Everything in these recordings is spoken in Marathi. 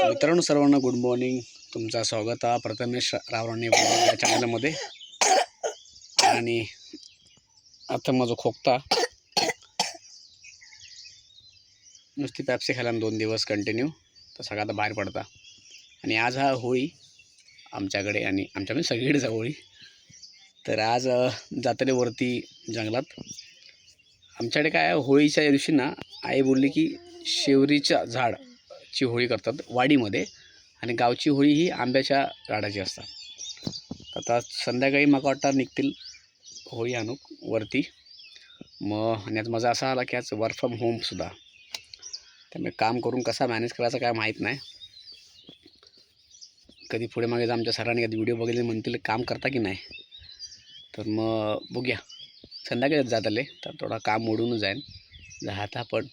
मित्रांनो सर्वांना गुड मॉर्निंग. तुमचं स्वागत आहे प्रथमेश रावराणे या चॅनलमध्ये. आणि आता माझं खोकता नुसती पॅप्सी खायला 2 दिवस कंटिन्यू तर सगळं आता बाहेर पडता. आणि आज हा होळी आमच्याकडे आणि आमच्याकडे सगळीकडेच होळी. तर आज जातले वरती जंगलात. आमच्याकडे काय होळीच्या दिवशी ना आई बोलली की शेवरीच्या झाडची होळी करतात वाडीमध्ये आणि गावची होळी ही आंब्याच्या झाडाची असतात. आता संध्याकाळी मला वाटतं निघतील होळी आणू वरती. मग आणि आज मजा असा आला की आज वर्क फ्रॉम होमसुद्धा, त्यामुळे काम करून कसा मॅनेज करायचा काय माहीत नाही. कधी पुढे मागे आमच्या सरांनी कधी व्हिडिओ बघितले म्हणतील काम करता की नाही, तर मग बघूया. संध्याकाळी जात आले तर थोडा काम मोडूनच जाईल. जाता पण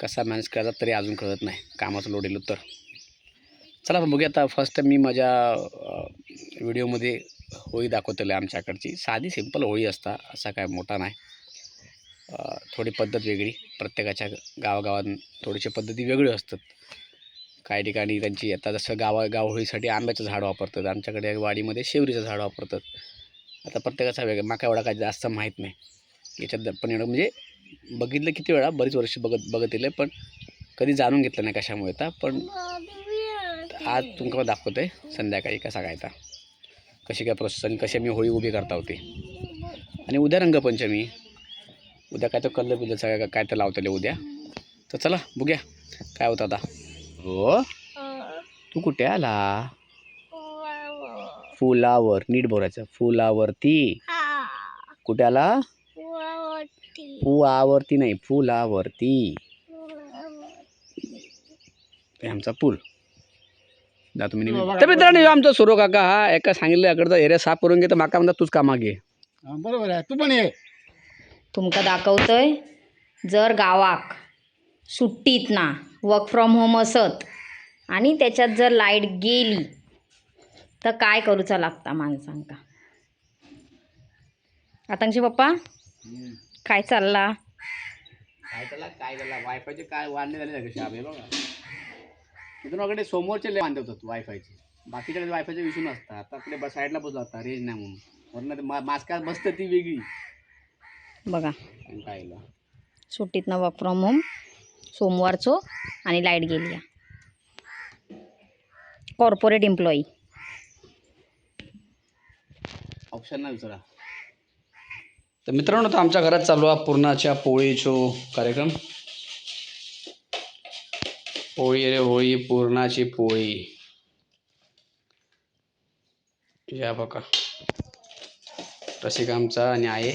कसा मॅनेज करायचा तरी अजून कळत नाही, कामाचं लोड येलो तर. चला बघूया. आता फर्स्ट टाइम मी माझ्या व्हिडिओमध्ये होळी दाखवतले. आमच्याकडची साधी सिंपल होळी असता, असा काय मोठा नाही. थोडी पद्धत वेगळी, प्रत्येकाच्या गावागावात थोडीशी पद्धती वेगळी असतात. काही ठिकाणी त्यांची आता जसं गाव होळीसाठी आंब्याचं झाड वापरतात, आमच्याकडे वाडीमध्ये शेवरीचं झाड वापरतात. आता प्रत्येकाचा वेगळा. माका एवढा काय जास्त माहीत नाही याच्यात, पण एवढं म्हणजे बघितलं किती वेळा, बरीच वर्ष बघत येले, पण कधी जाणून घेतलं नाही कशामुळे. तर पण आज तुमका दाखवतो आहे संध्याकाळी कसा काय तर कशी काय प्रोसेस आणि कशी मी होळी उभी करता होती. आणि उद्या रंगपंचमी, उद्या काय तर कल्लं बिल्लं सगळं काय तर लावतले उद्या. तर चला बघूया काय होतं आता. हो तू कुठे आला? फुलावर. नीट बोलायचं, फुलावरती. कुठे आला? फुलावरती नाही, फुलावरती. आमचा पूल जातो मी. तर मित्रांनो आमचा सुरो काका हा एका सांगितलं इकडचा एरिया साफ करून घे, तर माका म्हणतात तूच कामा घे. बरोबर आहे, तू पण ये. तुमका दाखवतोय, जर गावाक सुट्टीत ना वर्क फ्रॉम होम असत आणि त्याच्यात जर लाईट गेली तर काय करूचा लागता माणसांका. आतांशी पप्पा काय चालला? काय झाला वायफायचे काय वाढणे झाले कसे आम्ही बघा. तिथून वगैरे समोरचे ले बांधत होतो वायफायचे, बाकीच्याकडे वायफायचे विषय नसतात. आता आपल्या साईडला बसला होता रेंज नाही म्हणून, वरनं मास्कात बसतं ती वेगळी बघा. काय सुट्टीत ना वर्क फ्रॉम होम सोमवारचो आणि लाईट गेली. कॉर्पोरेट एम्प्लॉई ऑप्शन नाही विचारा. तर मित्रांनो तर आमच्या घरात चालू आहे पुरणाच्या पोळीचो कार्यक्रम. पोळी रे होळी, पुरणाची पोळी. या बघा रसिक आमचा आणि आहे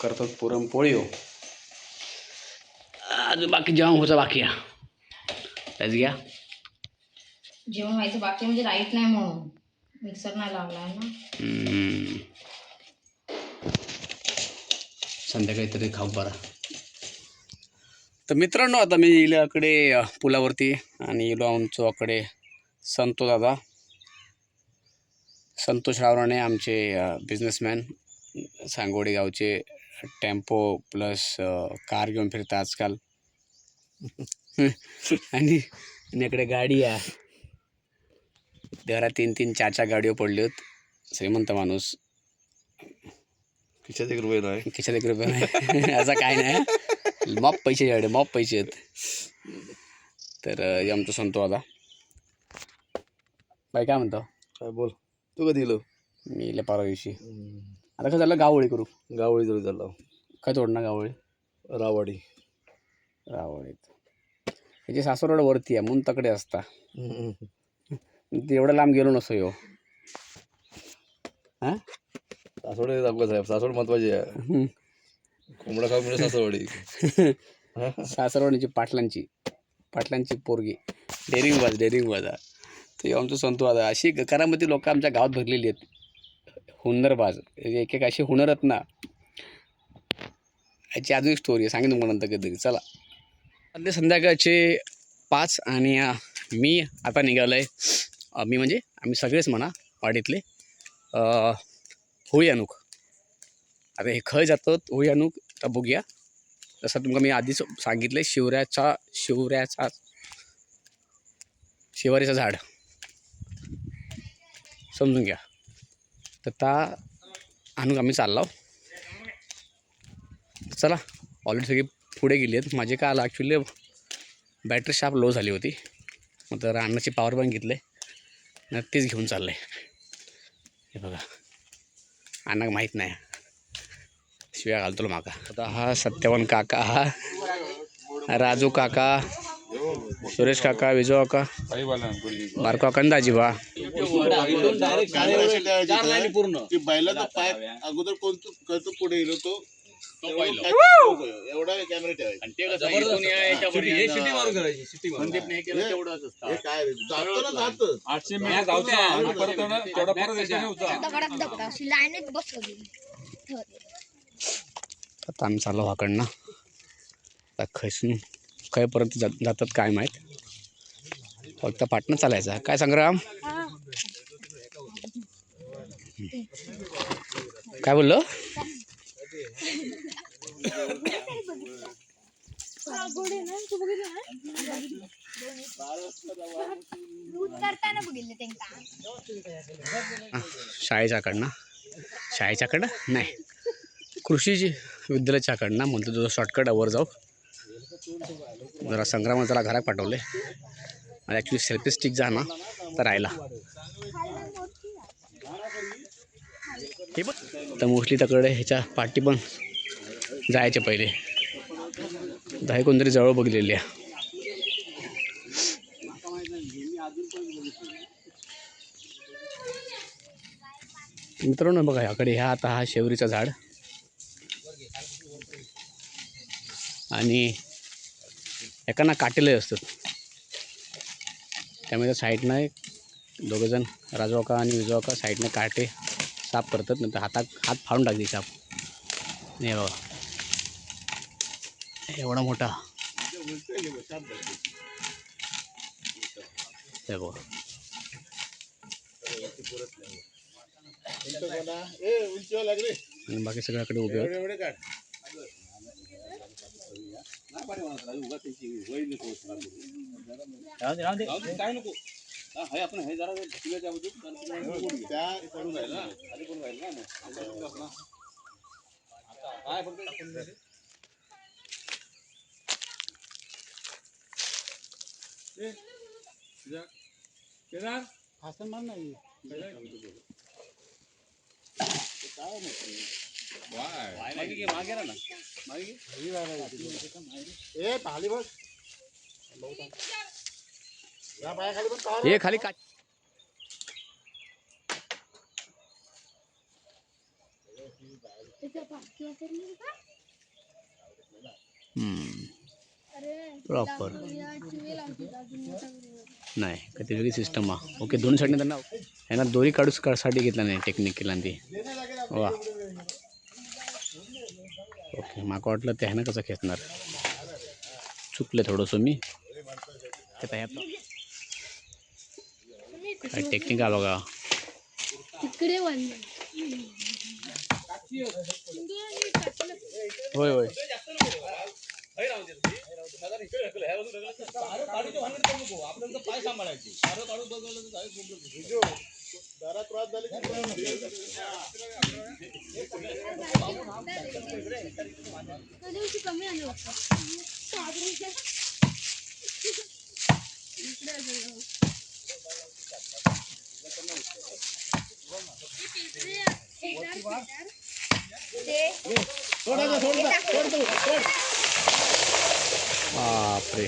करतो पुरणपोळी. हो अजून बाकी जेवण व्हायचं बाकी आहे. त्याच घ्या जेवण व्हायचं बाकी म्हणजे लाईट नाही म्हणून मिक्सर नाही लावला आहे ना. संध्याकाळी तरी खाऊ बरा. तर मित्रांनो आता मी इकडे पुलावरती आणि इलो आमच्याकडे संतोष रावराणे आमचे बिझनेसमॅन, सांगोडी गावचे. टेम्पो प्लस कार घेऊन फिरतात आजकाल. आणि इकडे गाडी आहे, घरात 3-3, 4-4 गाडीवर पडली होत. श्रीमंत माणूस, खिशात 1 रुपये नाही, खिशात 1 रुपये नाही असं काय नाही. मॉप पैसे एवढे मॉप पैसे आहेत. तर आमचं संतो आता बाई काय म्हणतो काय बोल. तू कधी गेलो? मी इले परवा दिवशी. आता काय झालं गावोळी करू. गावोळी जरी झालं काय तोडणार गावोळी. राववाडी त्याची सासवड वरती आहे म्हणून तकडे असता. एवढं लांब गेलो नसतो यो. हां सासवड आपलं साहेब, सासवड महत्वाची आहे. कोंबडा खाऊ म्हणजे सासवडी. सासरवाडीची पाटलांची पोरगी डेअरिंग बाजा. ते आमचं संतो आता अशी करामती लोक आमच्या गावात भरलेली आहेत. हुनरबाज एक अशी हुनरत ना, याची अजून एक स्टोरी आहे, सांगेन तुम्हाला नंतर कधीतरी. चला आले संध्याकाळचे 5 आणि मी आता निघालो आहे, मी म्हणजे आम्ही सगळेच म्हणा वाडीतले, होळी आणूक. आता हे खंय जातात होळी आणूक तर बघूया. जसं तुमका मी आधीच सांगितलं, शेवारीचं झाड समजून घ्या. तर ता आणूक आम्ही चाललो. चला, ऑलरेडी सगळी पुढे गेली आहेत. माझे काय आलं ॲक्च्युली बॅटरी शार्प लो झाली होती, मग तर अन्नाची पॉवर बँक घेतले ना, तेच घेऊन चाललं आहे. हे बघा, अन्नाक माहीत नाही, शिव्या घालतो माका. आता हा सत्यवान काका, हा राजू काका, सुरेश काका, विजू काका, बारको काका आणि दाजीबा. बैलाचा पाय अगोदर कोणतं पुढे गेलो तो एवढा कॅमेरा ठेवायचा. आता आम्ही चाललो वाकडनं. आता खैसून खयपर्यंत जातात काय माहीत, फक्त पाटणं चालायचं. काय संग्राम, काय बोललो? शाळेच्याकडनं नाही, कृषी विद्यालयाच्याकडनं म्हणतो. जो शॉर्टकट वर जाऊ. जरा संग्राम जरा घरात पाठवले. मला ॲक्च्युली सेल्फी स्टिक जा ना तर राहिला. हे बघ, तर मोस्टली तकडे ह्याच्या पाठी पण जायचे पहिले. दहा कोणतरी जवळ बघलेली आहे. मित्रांनो बघा, याकडे ह्या आता हा शेवरीचा झाड आणि एकांना काटेले असतात. त्यामुळे साईडनं दोघंजण राजवाका आणि विजवाका साईडनं काटे साफ करतात, नंतर हात फाडून टाकते साफ. नाही बाबा, एवढा मोठा हे बघा. आणि बाकी सगळ्याकडे उभे आहेत. हे खाली का प्रॉपर नाही का, ती वेगळी सिस्टम आहे. ओके, दोन साईडने त्यांना ह्यांना दोरी काढूसाठी घेतला नाही, टेक्निक केला ती. वा, ओके. माका वाटलं ते ह्यानं कसं खेचणार, चुकलं थोडंसं मी. काय टेक्निक आहे बघा. होय होय. पाय सांभाळायचे. बापरे,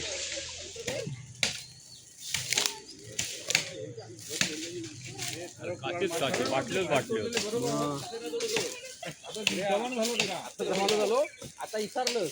आता विसरलं.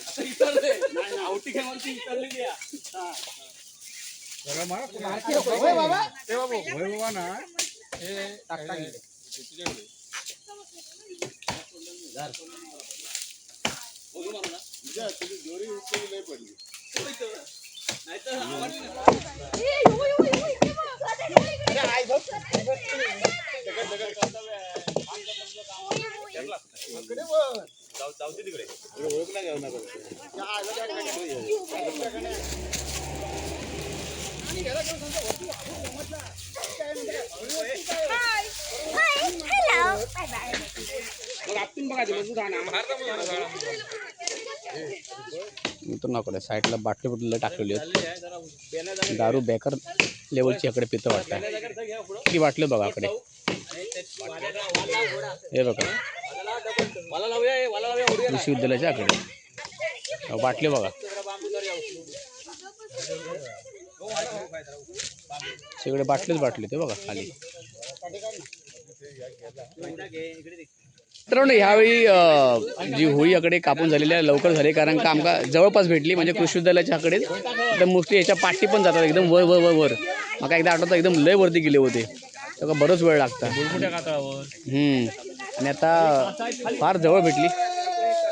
मित्रांनो साईडला बाटली बुटली टाकलेली आहेत. दारू बेकार लेवलची इकडे पितं वाटतं. ती बाटली बघा इकडे, हे बघा कृषी विद्यालयाच्या आकडे बाटली बघा, सगळे बाटलीच बाटली ते बघा खाली. मित्रांनो ह्यावेळी जी होळी याकडे कापून झालेली आहे लवकर झाली, कारण का आमका जवळपास भेटली, म्हणजे कृषी विद्यालयाच्या आकडे एकदम मोस्टली याच्या पाठी पण जातात एकदम वर वर वर वर. मग एकदा आठवतं एकदम लय वरती गेले होते, तेव्हा बरंच वेळ लागता. आणि आता फार जवळ भेटली,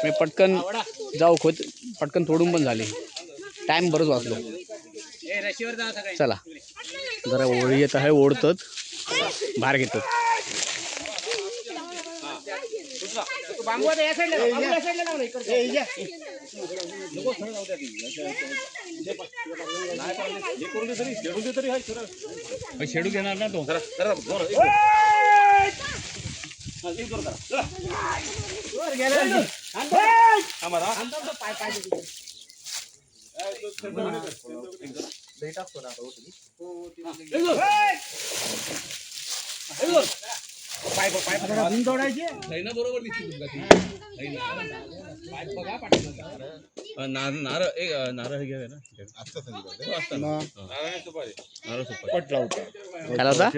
मी पटकन जाऊ खोत पटकन तोडून पण झाली, टाईम बरंच वाचलो. चला जरा होळी येत आहे, ओढतात बाहेर घेतात. शेडू घेणार ना तो बरोबर नारळ घ्यावे ना, पट लावता काय लावता?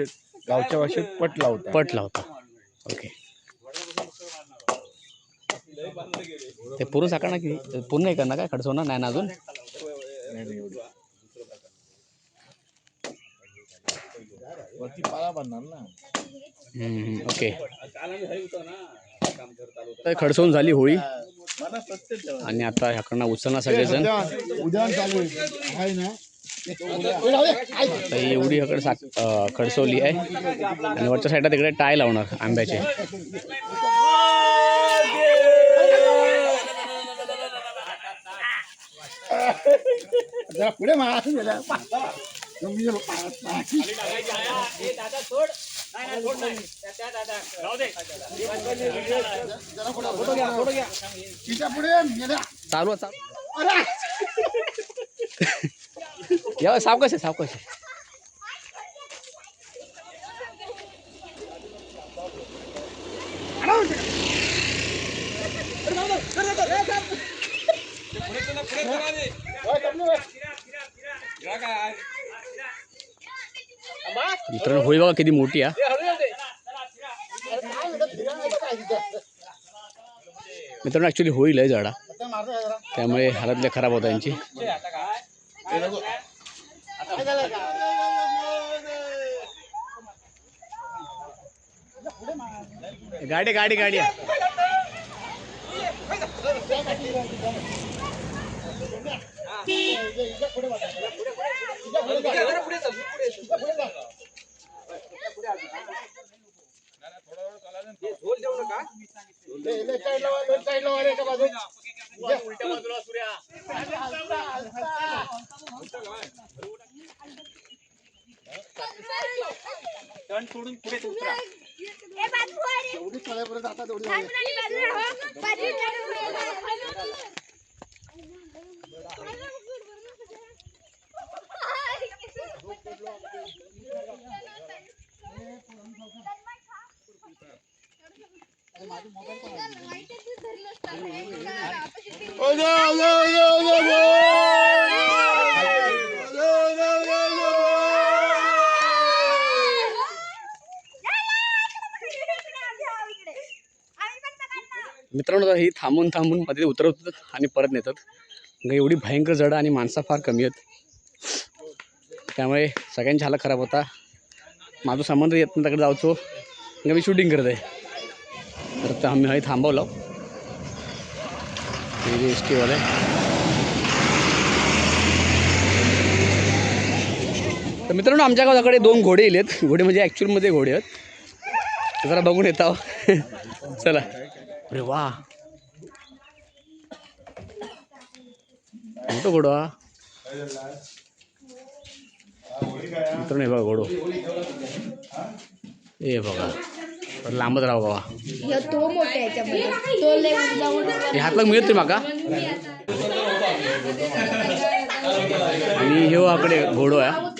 गावच्या भाषेत पट लावता. पट लावता. ओके, ते पूर्ण साखर ना की पूर्ण नाही करणार काय? खडसवणार नाही ना अजून? वरती पाला बांधणार ना. ओके, खडसवून झाली होळी आणि आता ह्याकडनं उचलणार सगळेजण. उद्या चालू आहे ना, आता ही एवढी ह्याकडे खडसवली आहे आणि वरच्या साईडला तिकडे टाय लावणार आंब्याचे. पुढे चालू या सावकाश सावकाश. मित्रांनो होळी बघा किती मोठी आहे. मित्रांनो ॲक्च्युली होळी लय झाडा, त्यामुळे हालत लय खराब होता यांची. गाडी गाडी गाडी सोडून पुढे उतरा. मित्रांनो ही थांबून थांबून मध्ये उतरवतात आणि परत नेतात. एवढी भयंकर जड आणि माणसं फार कमी आहेत, त्यामुळे सगळ्यांची हालत खराब होता. माझं संबंध येत नाही तिकडे जायचो, मी शूटिंग करत आहे. तर आम्ही हा थांबवलं एस टीवाले. तर मित्रांनो आमच्या गावाकडे 2 घोडे येलेत. घोडे म्हणजे ॲक्च्युअलमध्ये घोडे आहेत. जरा बघून येत आहो. चला. अरे वा मोठं घोडं हा. मित्रांनो हे बघा घोडो. हे बघा लांबच राहा बाबा. तो मोठा याच्यामध्ये तो लय जाऊन हे हातला मिळत माका. आणि हे आकडे घोडो आहे.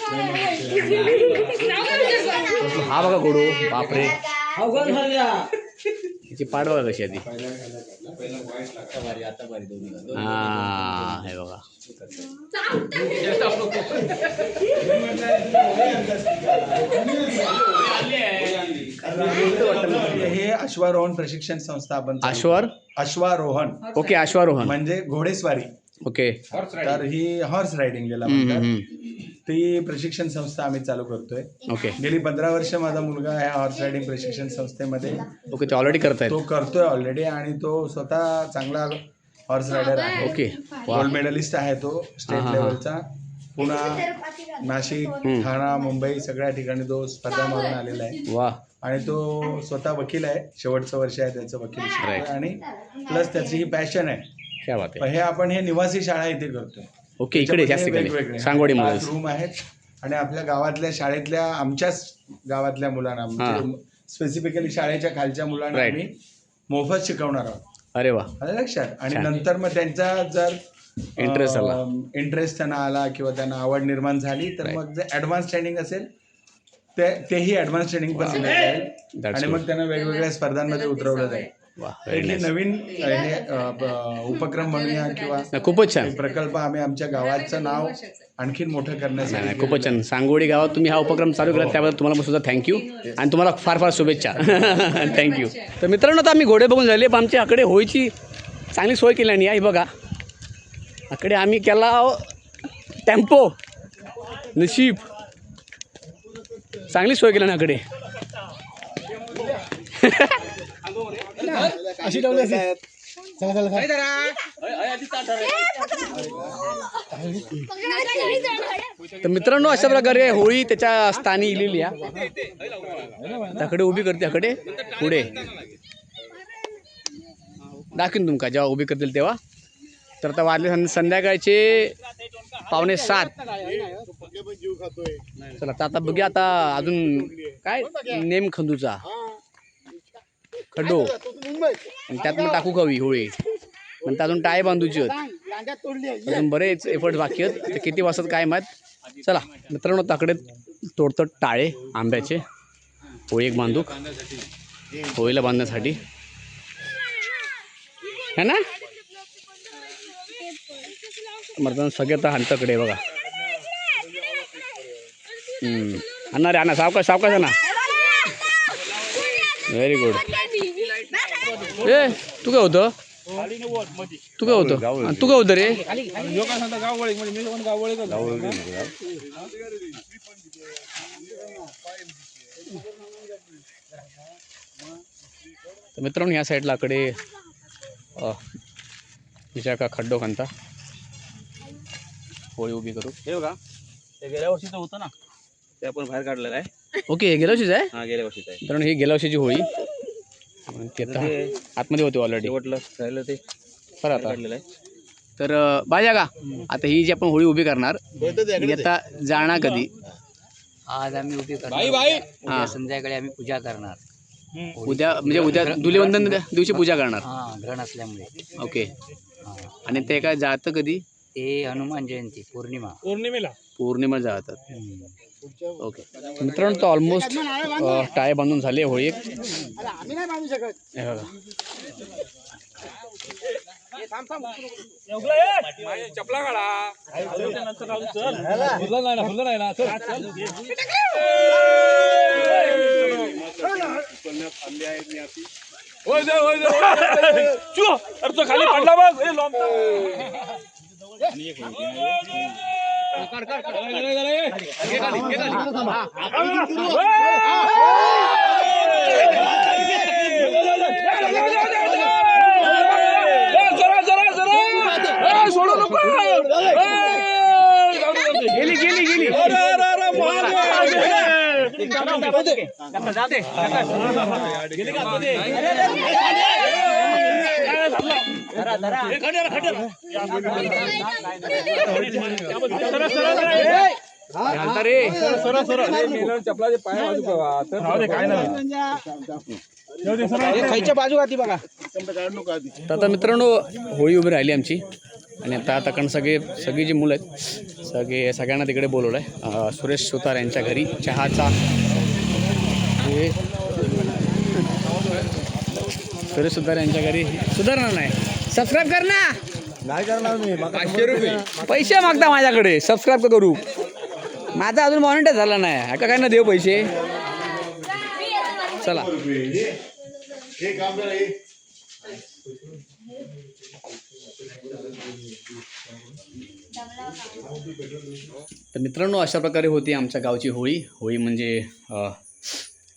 हा बघा घोडो. बापरे याची पाठ बघा कशी आहे ती. हा हे बघा. हे अश्वारोहण प्रशिक्षण संस्था आपण अश्वारोहण ओके अश्वारोहण म्हणजे घोडेस्वारी. ओके तर ही हॉर्स रायडिंग ज्याला म्हणतात ती प्रशिक्षण संस्था आम्ही चालू करतोय. ओके गेली 15 वर्ष माझा मुलगा ह्या हॉर्स रायडिंग प्रशिक्षण संस्थेमध्ये ओके ते ऑलरेडी करतायत. तो करतोय ऑलरेडी आणि तो स्वतः चांगला हॉर्स रायडर आहे. ओके गोल्ड मेडलिस्ट आहे तो स्टेट लेवलचा. पुणा, नाशिक, ठाणा, मुंबई सगळ्या ठिकाणी तो स्पर्धा मारून आलेला आहे. वा. आणि तो स्वतः वकील आहे. शेवटचं वर्ष आहे त्याचं वकील Right. आणि प्लस त्याची ही पॅशन आहे. क्या बात आहे. हे आपण हे निवासी शाळा इथे करतोय. ओके इकडे जास्त वेगवेगळे सांगोडी मध्ये रूम आहेत आणि आपल्या गावातल्या शाळेतल्या आमच्याच गावातल्या मुलांना स्पेसिफिकली शाळेच्या खालच्या मुलांना Right. आम्ही मोफत शिकवणार आहोत. अरे वा. आलं लक्षात. आणि नंतर मग त्यांचा जर इंटरेस्ट आला इंटरेस्ट त्यांना आला किंवा त्यांना आवड निर्माण झाली तर मग जे ॲडव्हान्स ट्रेनिंग असेल तेही ॲडव्हान्स ट्रेनिंग पण दिलं जाईल आणि मग त्यांना वेगवेगळ्या स्पर्धांमध्ये उतरवलं जाईल. एक नवीन उपक्रम म्हणूया किंवा खूपच छान एक प्रकल्प आम्ही आमच्या गावाचं नाव आणखीन मोठं करण्यासाठी खूपच छान. सांगोडी गावात तुम्ही हा उपक्रम चालू केला त्याबद्दल तुम्हाला सुद्धा थँक्यू आणि तुम्हाला फार फार शुभेच्छा. थँक्यू. तर मित्रांनो आता आम्ही घोडे बघून झाले पण आमच्या आकडे होळीची चांगली सोय केली आणि आई बघा आकडे आम्ही केला टेम्पो. नशीब चांगली सोय केली ना आकडे. अशी ठेवली तर मित्रांनो अशा प्रकारे होळी त्याच्या स्थानी इलेली आहे. त्याकडे उभी करते आकडे पुढे दाखवीन तुमका जेव्हा उभी करतील तेव्हा. तर आता वाजले संध्याकाळचे 6:45. चला आता बघूया आता अजून काय नेम खंदूचा खड्डो आणि त्यात मग टाकू कवी होळी नंतर अजून टाय बांधूची आहेत. अजून बरेच एफर्ट बाकी आहेत. ते किती वाजतात काय माहीत. चला मित्रांनो ताकडे तोडतात टाळे आंब्याचे. होळी एक बांधूक होळीला बांधण्यासाठी है ना. मर्दान सगळे तर हांताकडे बघा. आणणार आणा सावकाश सावकाश आणा. Very good. ए तू काय होतं तू काय होतं तू काय होतं रे. तर मित्रांनो ह्या साईडला आकडे विचार का खड्डो खांता होळी उभी करू. हे बघा ते गेल्या वर्षीचं होतं ना ते आपण बाहेर काढलेलं आहे. ओके हे गेल्या वर्षीच आहे. हा गेल्या वर्षीचं आहे. मित्रांनो ही गेल्या वर्षीची होळी ते आता आतमध्ये होते ऑलरेडी शेवटलं राहिलं ते बरं आता. काढलेलं आहे. तर बाजा का आता ही जी आपण होळी उभी करणार ही आता जाणार कधी. आज आम्ही उभी करणार. उद्या संध्याकाळी आम्ही पूजा करणार. उद्या म्हणजे उद्या धुलीवंदन दिवशी पूजा करणार. हा ग्रहण असल्यामुळे. ओके आणि ते काय जातं कधी. ते हनुमान जयंती पौर्णिमा जातात. ओके मित्रांनो तो ऑलमोस्ट टाय बांधून झाले होळी. आम्ही नाही बांधू शकत. हे बघा चपला काढा. खाली पडला बघ. गेली गेली गेली. खायच्या बाजू का ती बघा. तर आता मित्रांनो होळी उभी राहिली आमची आणि आता कारण सगळी जी मुलं आहेत सगळ्यांना तिकडे बोलवलं आहे. सुरेश सुतार यांच्या घरी चहाचा हे सुरेश सुतार यांच्या घरी सुधारणा नाही. सबस्क्राईब कर ना. नाही करणार मी 500 रुपये पैसे मागता माझ्याकडे. सबस्क्राईब करू. माझा अजून मॉनिटर झाला नाही का काय ना देऊ पैसे. चला हे काम करा हे. तर मित्रांनो अशा प्रकारे होती आमच्या गावची होळी. होळी म्हणजे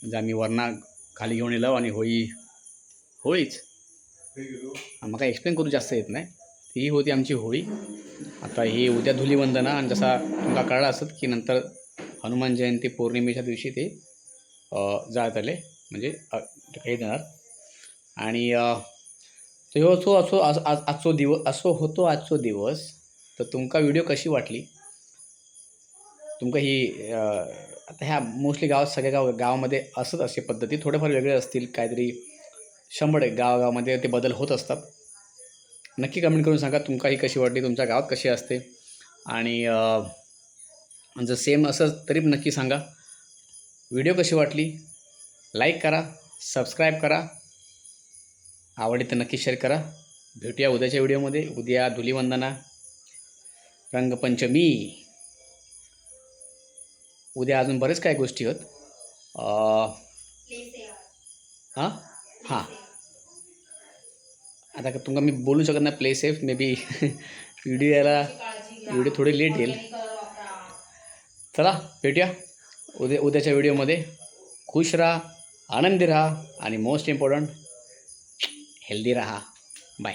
जे आम्ही वरणा खाली घेऊन येलो आणि होळीच मग काय एक्सप्लेन करू जास्त येत नाही. ही होती आमची होळी. आता ही उद्या धुलीवंदना आणि जसा तुमका कळला असत की नंतर हनुमान जयंती पौर्णिमेच्या दिवशी ते जाळत आले म्हणजे काही देणार. आणि तो आजचो दिवस. तर तुमका व्हिडिओ कशी वाटली. तुमका ही आता ह्या मोस्टली सगळ्या गावामध्ये असंच असे पद्धती थोडेफार वेगळे असतील काहीतरी 100 गावामध्ये ते बदल होत असतात. नक्की कमेंट करून सांगा तुमका ही कशी वाटली. तुमच्या गावात कशी असते आणि जर सेम असं तरी नक्की सांगा. व्हिडिओ कशी वाटली लाईक करा, सबस्क्राईब करा, आवडली तर नक्की शेअर करा. भेटूया उद्याच्या व्हिडिओमध्ये. उद्या धुलीवंदना, रंगपंचमी, उद्या अजून बरेच काही गोष्टी आहेत. हां आता तुमका मी बोलू शकत नाही. Play safe may be video थोडी लेट येईल. चला भेटूया उद्याच्या व्हिडिओमध्ये. खुश राहा, आनंदी राहा आणि मोस्ट इम्पॉर्टंट हेल्दी राहा. बाय.